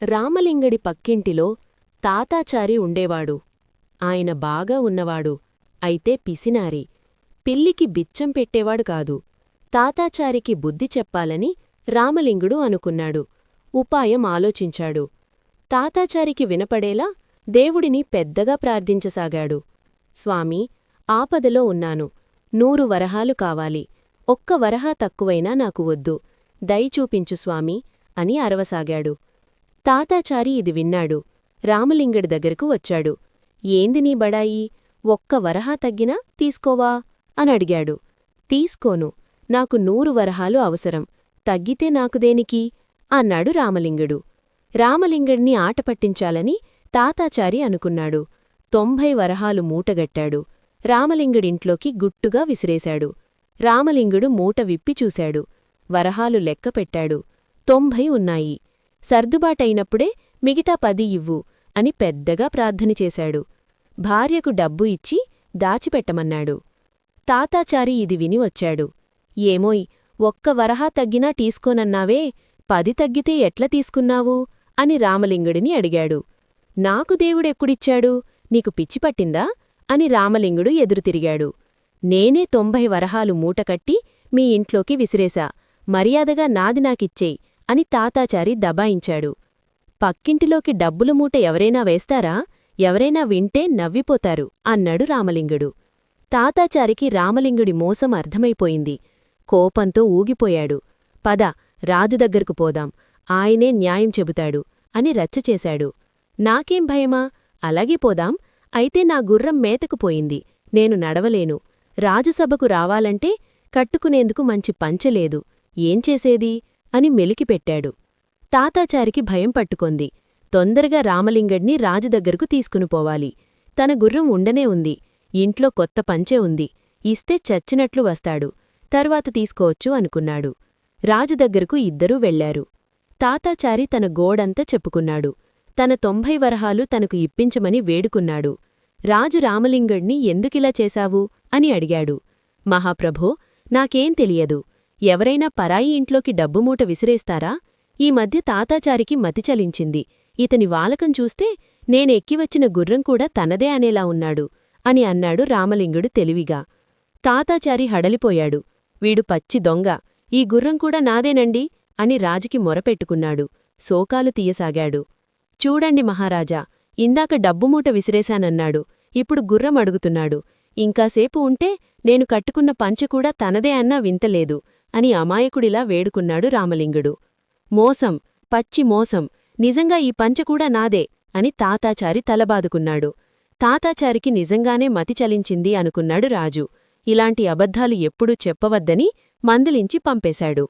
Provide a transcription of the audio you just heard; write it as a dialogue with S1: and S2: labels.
S1: రామలింగడి పక్కింటిలో తాతాచారి ఉండేవాడు. ఆయన బాగా ఉన్నవాడు, అయితే పిసినారి. పిల్లికి బిచ్చం పెట్టేవాడు కాదు. తాతాచారికి బుద్ధి చెప్పాలని రామలింగుడు అనుకున్నాడు. ఉపాయం ఆలోచించాడు. తాతాచారికి వినపడేలా దేవుడిని పెద్దగా ప్రార్థించసాగాడు. స్వామీ, ఆపదలో ఉన్నాను. 100 వరహాలు కావాలి. ఒక్క వరహా తక్కువైనా నాకు వద్దు. దయచూపించు స్వామీ అని అరవసాగాడు. తాతాచారి ఇది విన్నాడు. రామలింగడి దగ్గరకు వచ్చాడు. ఏంది నీ బడాయి? ఒక్క వరహా తగ్గినా తీసుకోవా అనడిగాడు. తీసుకోను. నాకు 100 వరహాలు అవసరం. తగ్గితే నాకు దేనికి అన్నాడు రామలింగుడు. రామలింగడిని ఆటపట్టించాలని తాతాచారి అనుకున్నాడు. 90 వరహాలు మూటగట్టాడు. రామలింగుడింట్లోకి గుట్టుగా విసిరేశాడు. రామలింగుడు మూట విప్పి చూశాడు. వరహాలు లెక్కపెట్టాడు. 90 ఉన్నాయి. సర్దుబాటైనప్పుడే మిగతా 10 ఇవ్వు అని పెద్దగా ప్రార్థన చేశాడు. భార్యకు డబ్బు ఇచ్చి దాచిపెట్టమన్నాడు. తాతాచారి ఇది విని వచ్చాడు. ఏమోయ్, ఒక్క వరహా తగ్గినా తీసుకోనన్నావే, 10 తగ్గితే ఎట్ల తీసుకున్నావు అని రామలింగుడిని అడిగాడు. నాకు దేవుడెక్కుడిచ్చాడు, నీకు పిచ్చిపట్టిందా అని రామలింగుడు ఎదురుతిరిగాడు. నేనే 90 వరహాలు మూటకట్టి మీ ఇంట్లోకి విసిరేశా. మర్యాదగా నాది నాకిచ్చేయ్ అని తాతాచారి దబాయించాడు. పక్కింటిలోకి డబ్బుల మూట ఎవరైనా వేస్తారా? ఎవరైనా వింటే నవ్విపోతారు అన్నాడు రామలింగుడు. తాతాచారికి రామలింగుడి మోసం అర్థమైపోయింది. కోపంతో ఊగిపోయాడు. పద, రాజు దగ్గరకు పోదాం, ఆయనే న్యాయం చెబుతాడు అని రచ్చచేశాడు. నాకేం భయమా? అలాగే పోదాం. అయితే నా గుర్రం మేతకుపోయింది, నేను నడవలేను. రాజసభకు రావాలంటే కట్టుకునేందుకు మంచి పంచెలేదు, ఏం చేసేది అని మెలికిపెట్టాడు. తాతాచారికి భయం పట్టుకొంది. తొందరగా రామలింగడిని రాజుదగ్గరకు తీసుకునిపోవాలి. తన గుర్రం ఉండనే ఉంది. ఇంట్లో కొత్త పంచె ఉంది. ఇస్తే చచ్చినట్లు వస్తాడు. తర్వాత తీసుకోవచ్చు అనుకున్నాడు. రాజుదగ్గరకు ఇద్దరూ వెళ్లారు. తాతాచారి తన గోడంతా చెప్పుకున్నాడు. తన 90 వరహాలు తనకు ఇప్పించమని వేడుకున్నాడు. రాజు రామలింగడిని ఎందుకిలా చేశావు అని అడిగాడు. మహాప్రభో, నాకేం తెలియదు. ఎవరైనా పరాయి ఇంట్లోకి డబ్బుమూట విసిరేస్తారా? ఈ మధ్య తాతాచారికి మతిచలించింది. ఇతని వాలకం చూస్తే నేనెక్కివచ్చిన గుర్రం కూడా తనదే అనేలా ఉన్నాడు అని అన్నాడు రామలింగుడు తెలివిగా. తాతాచారి హడలిపోయాడు. వీడు పచ్చి దొంగ, ఈ గుర్రం కూడా నాదేనండి అని రాజుకి మొరపెట్టుకున్నాడు. శోకాలు తీయసాగాడు. చూడండి మహారాజా, ఇందాక డబ్బుమూట విసిరేశానన్నాడు, ఇప్పుడు గుర్రం అడుగుతున్నాడు. ఇంకాసేపు ఉంటే నేను కట్టుకున్న పంచెకూడా తనదే అన్నా వింతలేదు అని అమాయకుడిలా వేడుకున్నాడు రామలింగుడు. మోసం, పచ్చి మోసం, నిజంగా ఈ పంచెకూడా నాదే అని తాతాచారి తలబాదుకున్నాడు. తాతాచారికి నిజంగానే మతి చలించింది అనుకున్నాడు రాజు. ఇలాంటి అబద్ధాలు ఎప్పుడూ చెప్పవద్దని మందలించి పంపేశాడు.